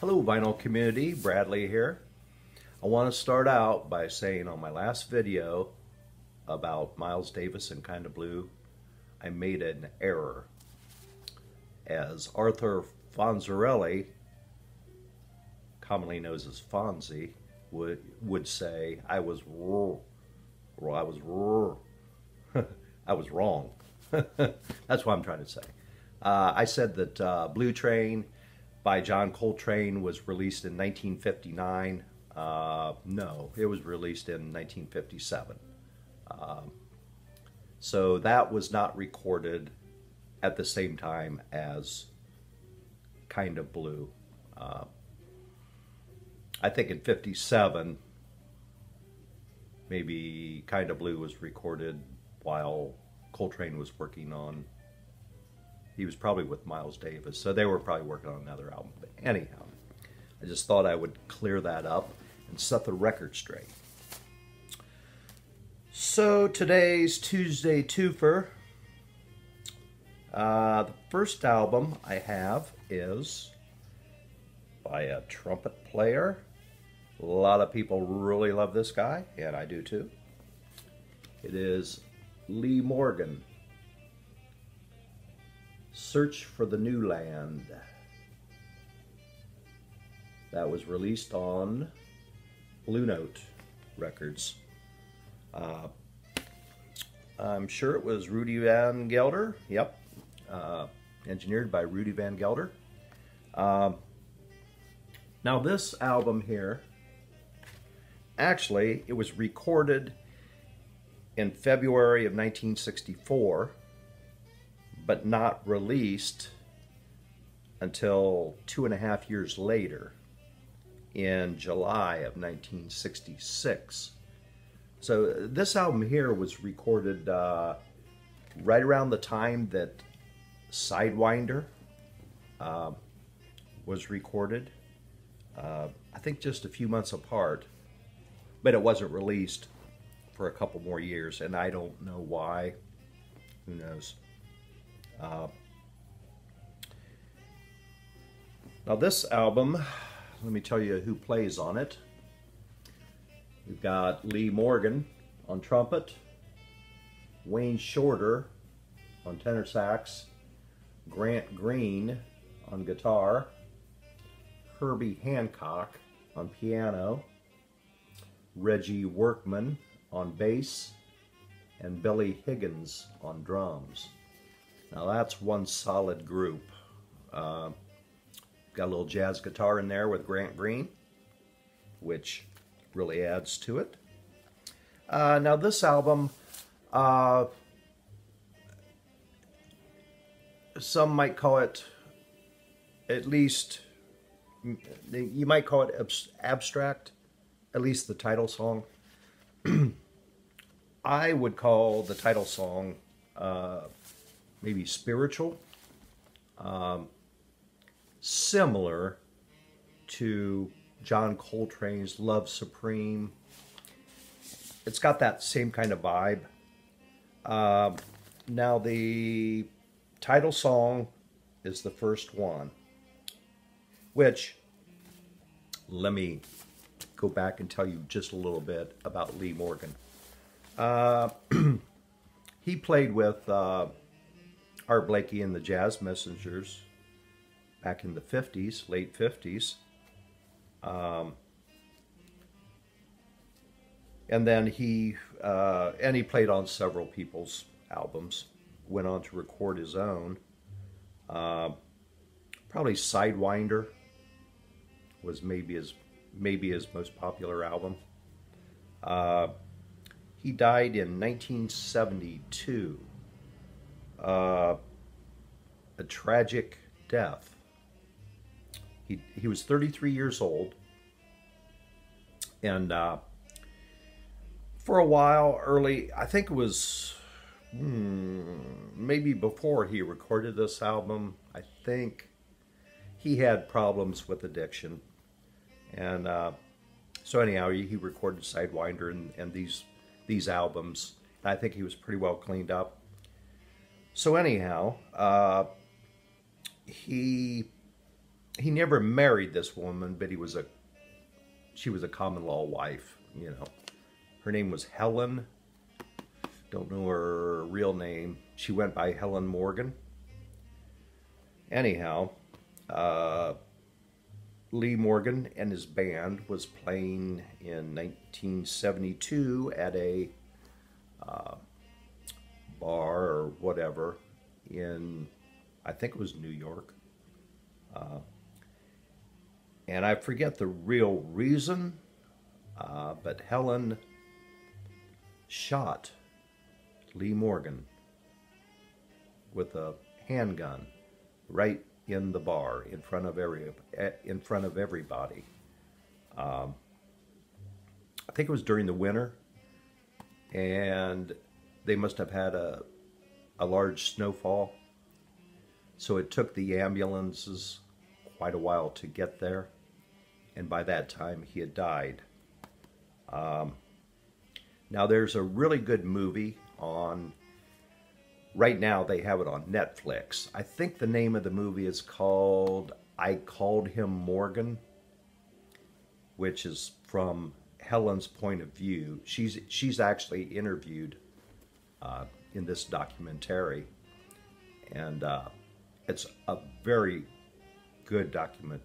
Hello vinyl community, Bradley here. I want to start out by saying on my last video about Miles Davis and Kinda Blue, I made an error. As Arthur Fonzarelli, commonly known as Fonzie, would say, I was wrong. That's what I'm trying to say. I said that Blue Train by John Coltrane was released in 1959. No, it was released in 1957. So that was not recorded at the same time as Kinda Blue. I think in 57, maybe Kinda Blue was recorded while Coltrane was working on, he was probably with Miles Davis, so they were probably working on another album. But anyhow, I just thought I would clear that up and set the record straight. So today's Tuesday Twofer. The first album I have is by a trumpet player. A lot of people really love this guy, and I do too. It is Lee Morgan. Search for the New Land. That was released on Blue Note Records. I'm sure it was Rudy Van Gelder. Yep. Engineered by Rudy Van Gelder. Now this album here, actually it was recorded in February of 1964, but not released until 2.5 years later, in July of 1966. So this album here was recorded right around the time that Sidewinder was recorded. I think just a few months apart, but it wasn't released for a couple more years, and I don't know why. Who knows? Now this album, let me tell you who plays on it. We've got Lee Morgan on trumpet, Wayne Shorter on tenor sax, Grant Green on guitar, Herbie Hancock on piano, Reggie Workman on bass, and Billy Higgins on drums. Now that's one solid group. Got a little jazz guitar in there with Grant Green, which really adds to it. Now this album, some might call it, at least, you might call it abstract, at least the title song. I would call the title song maybe spiritual, similar to John Coltrane's Love Supreme. It's got that same kind of vibe. Now the title song is the first one, which, let me go back and tell you just a little bit about Lee Morgan. He played with Art Blakey and the Jazz Messengers back in the 50s, late 50s. And then he played on several people's albums, went on to record his own. Probably Sidewinder was maybe his most popular album. He died in 1972. A tragic death. He was 33 years old, and for a while early, I think it was maybe before he recorded this album, I think he had problems with addiction, and so anyhow he recorded Sidewinder and these albums. I think he was pretty well cleaned up. So anyhow, he he never married this woman, but she was a common law wife, you know. Her name was Helen. Don't know her real name. She went by Helen Morgan. Anyhow, Lee Morgan and his band was playing in 1972 at a bar or whatever in, I think it was New York. And I forget the real reason, but Helen shot Lee Morgan with a handgun right in the bar in front of everybody. I think it was during the winter, and they must have had a large snowfall, so it took the ambulances quite a while to get there, and by that time he had died. Now there's a really good movie on, right now they have it on Netflix. I think the name of the movie is called I Called Him Morgan, which is from Helen's point of view. She's actually interviewed in this documentary, and it's a very good documentary.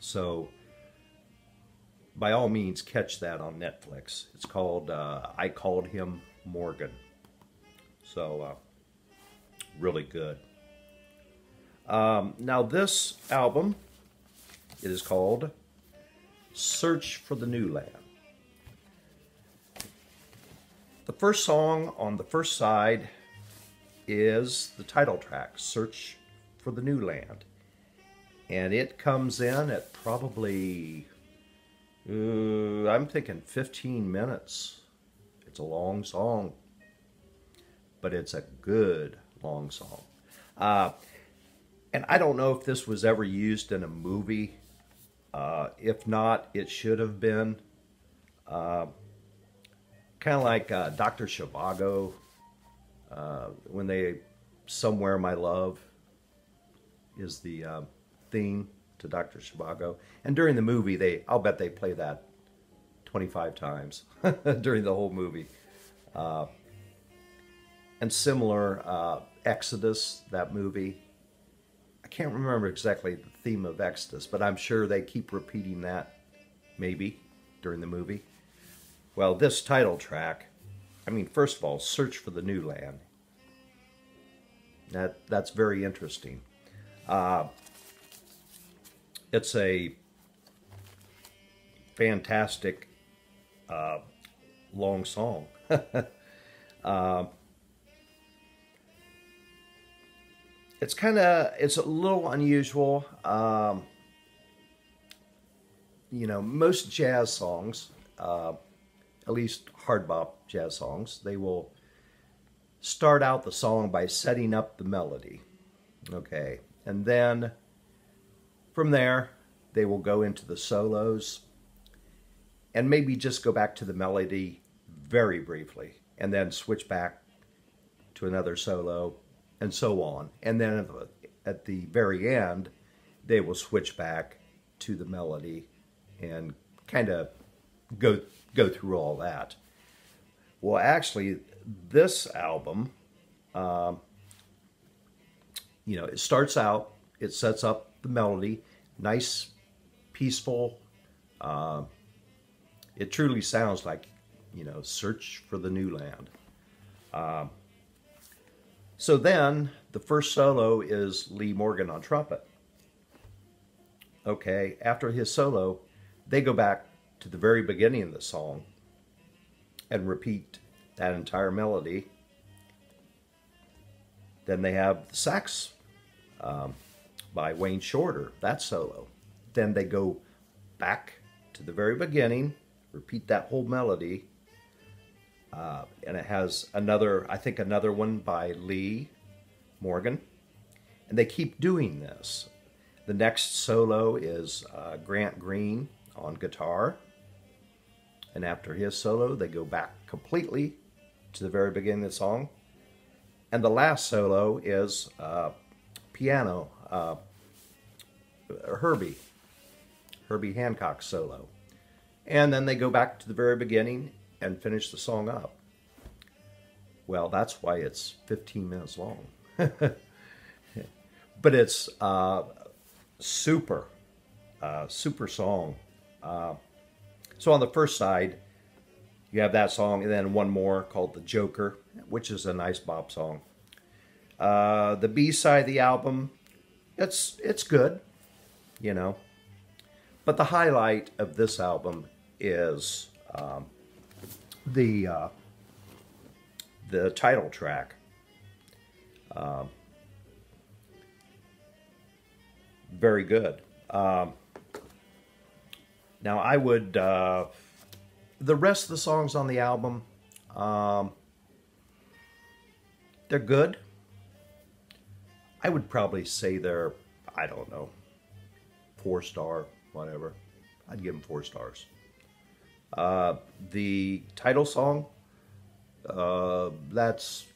So by all means, catch that on Netflix. It's called I Called Him Morgan. So really good. Now this album, it is called Search for the New Land. The first song on the first side is the title track, Search for the New Land. And it comes in at probably, I'm thinking 15 minutes. It's a long song, but it's a good long song. And I don't know if this was ever used in a movie. If not, it should have been. Kind of like Dr. Zhivago, when they, Somewhere My Love is the theme to Dr. Zhivago. And during the movie, I'll bet they play that 25 times during the whole movie. And similar, Exodus, that movie. I can't remember exactly the theme of Exodus, but I'm sure they keep repeating that, maybe, during the movie. Well, this title track, I mean, first of all, Search for the New Land. That's very interesting. It's a fantastic long song. It's a little unusual. You know, most jazz songs, at least hard bop jazz songs, they will start out the song by setting up the melody. Okay, and then from there, they will go into the solos and maybe just go back to the melody very briefly and then switch back to another solo and so on. And then at the very end, they will switch back to the melody and kind of go through all that. Well, actually, this album, you know, it starts out, it sets up the melody, nice, peaceful. It truly sounds like, you know, Search for the New Land. So then, the first solo is Lee Morgan on trumpet. Okay, after his solo, they go back to the very beginning of the song and repeat that entire melody. Then they have the sax by Wayne Shorter, that solo. Then they go back to the very beginning, repeat that whole melody, and it has another, I think another one by Lee Morgan. And they keep doing this. The next solo is Grant Green on guitar. And after his solo, they go back completely to the very beginning of the song. And the last solo is piano, Herbie Hancock solo. And then they go back to the very beginning and finish the song up. Well, that's why it's 15 minutes long. But it's super song. So on the first side, you have that song, and then one more called The Joker, which is a nice bop song. The B side of the album, it's good, you know. But the highlight of this album is the title track. Very good. Now I would, the rest of the songs on the album, they're good. I would probably say they're, I don't know, 4-star, whatever. I'd give them 4 stars. The title song, that's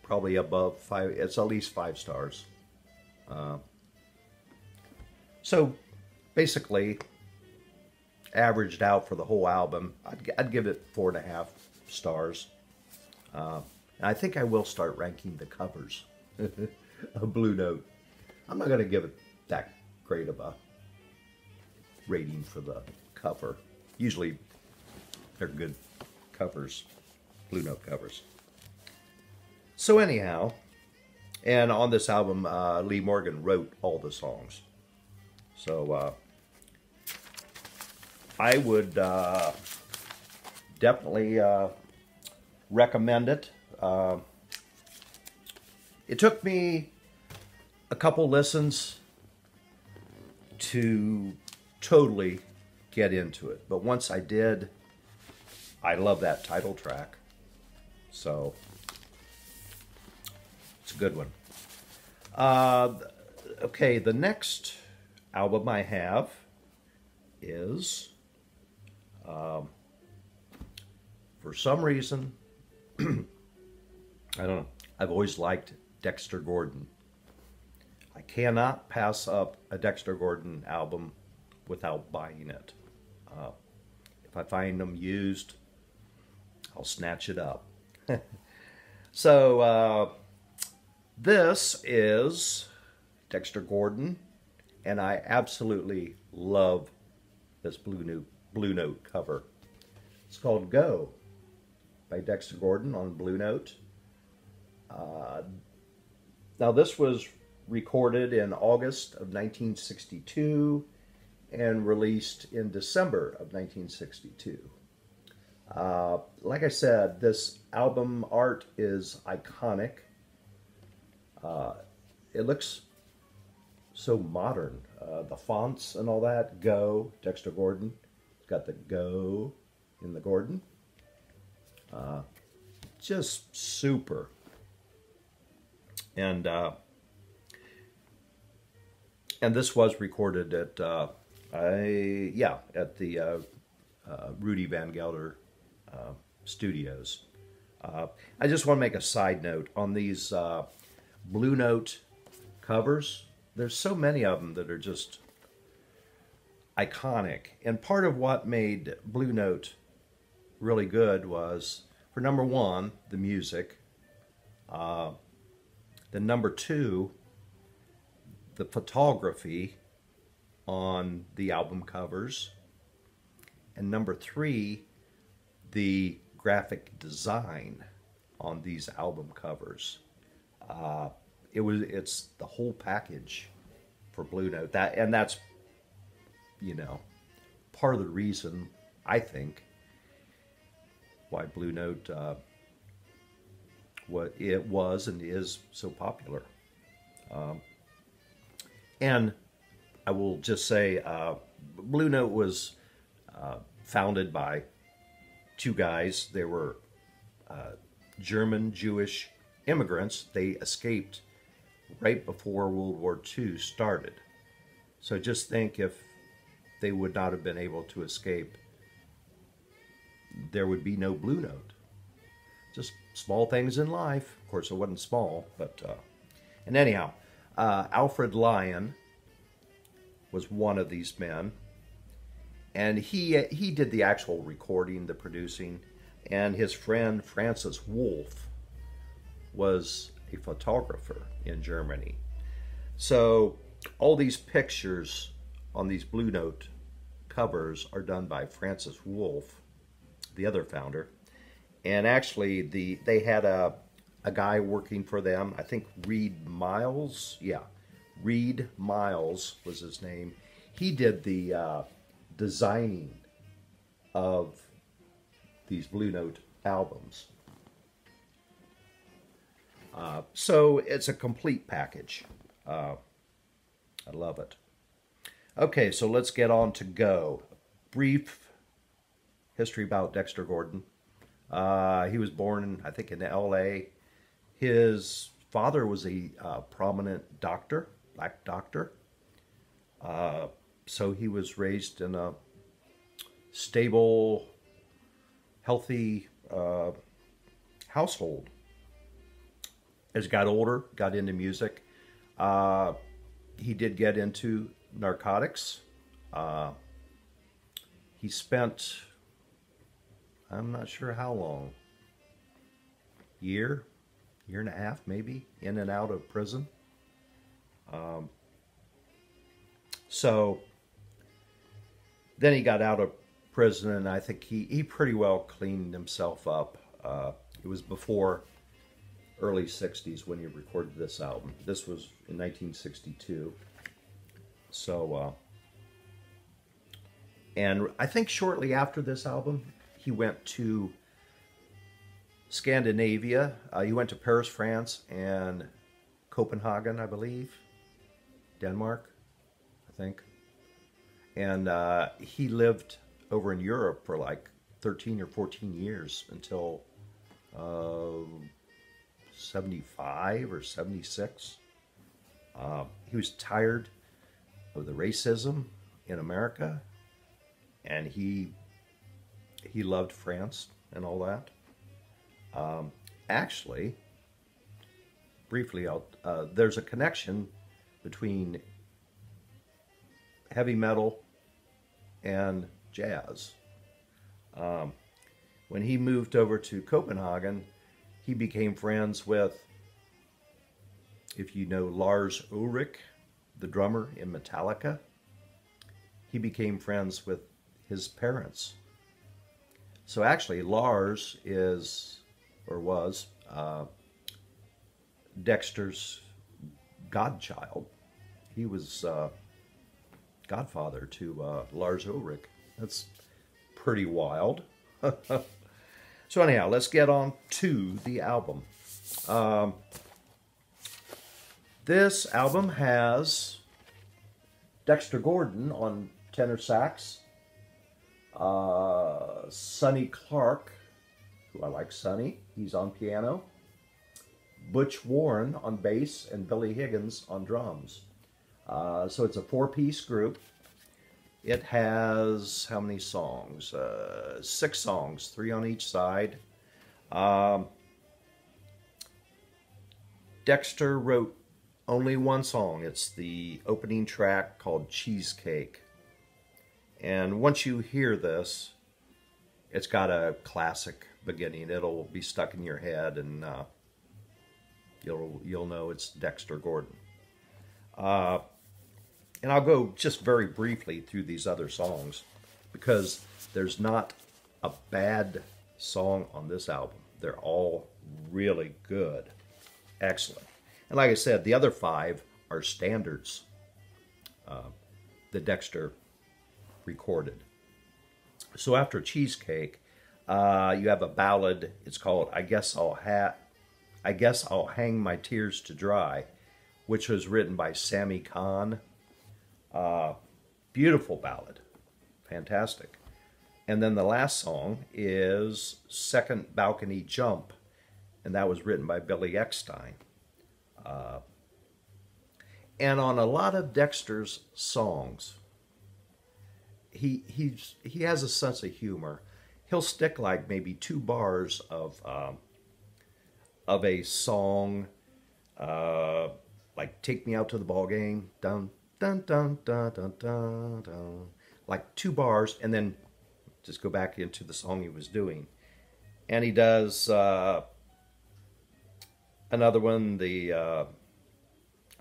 probably above 5. It's at least 5 stars. So basically, averaged out for the whole album, I'd give it 4.5 stars. And I think I will start ranking the covers of Blue Note. I'm not going to give it that great of a rating for the cover. Usually they're good covers, Blue Note covers. So anyhow, and on this album, Lee Morgan wrote all the songs. So I would definitely recommend it. It took me a couple listens to totally get into it, but once I did, I love that title track. So it's a good one. Okay, the next album I have is, for some reason, I don't know, I've always liked Dexter Gordon. I cannot pass up a Dexter Gordon album without buying it. If I find them used, I'll snatch it up. So this is Dexter Gordon, and I absolutely love this Blue Note cover. It's called Go by Dexter Gordon on Blue Note. Now this was recorded in August of 1962 and released in December of 1962. Like I said, this album art is iconic. It looks so modern. The fonts and all that. Go, Dexter Gordon. It's got the Go in the Gordon. Just super. And this was recorded at the Rudy Van Gelder studios. I just want to make a side note on these Blue Note covers. There's so many of them that are just iconic. And part of what made Blue Note really good was, for number one, the music. Then number two, the photography on the album covers. And number three, the graphic design on these album covers. It's the whole package for Blue Note. That's, you know, part of the reason, I think, why Blue Note what it was and is so popular. And I will just say, Blue Note was founded by two guys. They were German Jewish immigrants. They escaped right before World War II started. So just think, if they would not have been able to escape, there would be no Blue Note. Just Small things in life. Of course, it wasn't small, but and anyhow, Alfred Lyon was one of these men, and he did the actual recording, the producing, and his friend Francis Wolff was a photographer in Germany. So all these pictures on these Blue Note covers are done by Francis Wolff, the other founder. And actually, they had a guy working for them, I think Reed Miles. Yeah, Reed Miles was his name. He did the designing of these Blue Note albums. So it's a complete package. I love it. Okay, so let's get on to Go. Brief history about Dexter Gordon. He was born, I think, in L.A. His father was a prominent doctor, black doctor. So he was raised in a stable, healthy household. As he got older, got into music. He did get into narcotics. He spent, I'm not sure how long, year and a half maybe, in and out of prison. So then he got out of prison, and I think he pretty well cleaned himself up. It was before early 60s when he recorded this album. This was in 1962. So, and I think shortly after this album, he went to Scandinavia. He went to Paris, France, and Copenhagen, I believe. Denmark, I think. And he lived over in Europe for like 13 or 14 years until 75 or 76. He was tired of the racism in America, and he loved France and all that. Actually, briefly, there's a connection between heavy metal and jazz. When he moved over to Copenhagen, he became friends with, if you know Lars Ulrich, the drummer in Metallica. He became friends with his parents. So actually, Lars is, or was, Dexter's godchild. He was godfather to Lars Ulrich. That's pretty wild. So anyhow, let's get on to the album. This album has Dexter Gordon on tenor sax, Sonny Clark, who I like Sonny, he's on piano, Butch Warren on bass, and Billy Higgins on drums. So it's a four-piece group. It has, how many songs? 6 songs, 3 on each side. Dexter wrote only one song. It's the opening track called Cheesecake. And once you hear this, it's got a classic beginning. It'll be stuck in your head, and you'll know it's Dexter Gordon. And I'll go just very briefly through these other songs, because there's not a bad song on this album. They're all really good. Excellent. And like I said, the other 5 are standards that Dexter recorded. So after Cheesecake, you have a ballad. It's called I Guess I'll Hang My Tears to Dry, which was written by Sammy Cahn. Beautiful ballad. Fantastic. And then the last song is Second Balcony Jump, and that was written by Billy Eckstine. And on a lot of Dexter's songs, he has a sense of humor. He'll stick like maybe 2 bars of of a song, like "Take Me Out to the Ball Game," dun dun dun dun dun dun dun, like 2 bars, and then just go back into the song he was doing. And he does another one. I'm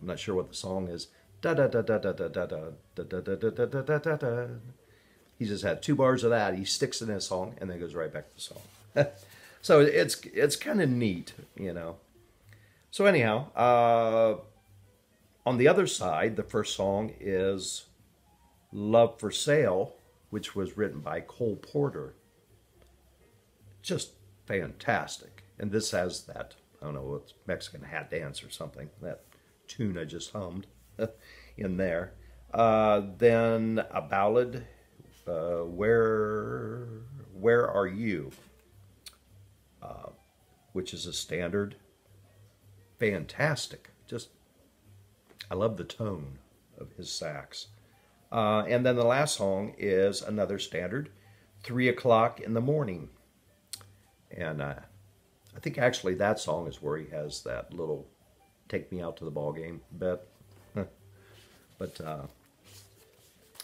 not sure what the song is. Da da da da da da da da da da da da da da da da. He just had 2 bars of that. He sticks it in a song and then goes right back to the song. So it's kind of neat, you know. So anyhow, on the other side, the first song is "Love for Sale," which was written by Cole Porter. Just fantastic. And this has that, I don't know, it's Mexican hat dance or something, that tune I just hummed in there. Then a ballad, Where Are You? Which is a standard. Fantastic. Just, I love the tone of his sax. And then the last song is another standard, 3 o'clock in the morning. And I think actually that song is where he has that little "Take Me Out to the Ball Game" bit. But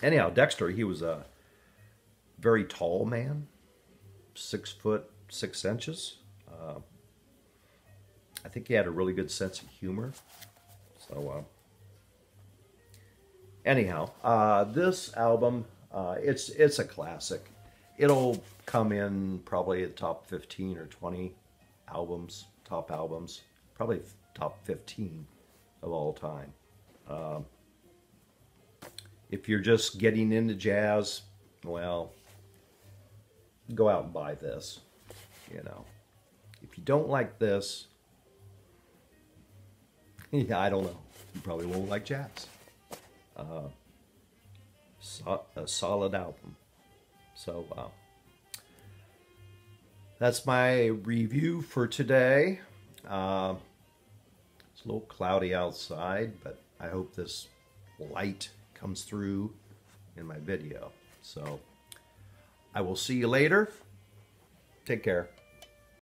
anyhow, Dexter, he was a very tall man, 6'6". I think he had a really good sense of humor. So anyhow, this album, it's a classic. It'll come in probably the top 15 or 20 albums, top albums, probably top 15 of all time. If you're just getting into jazz, well, go out and buy this, you know. If you don't like this, yeah, I don't know. You probably won't like jazz. A solid album. So that's my review for today. It's a little cloudy outside, but I hope this light comes through in my video. So I will see you later. Take care.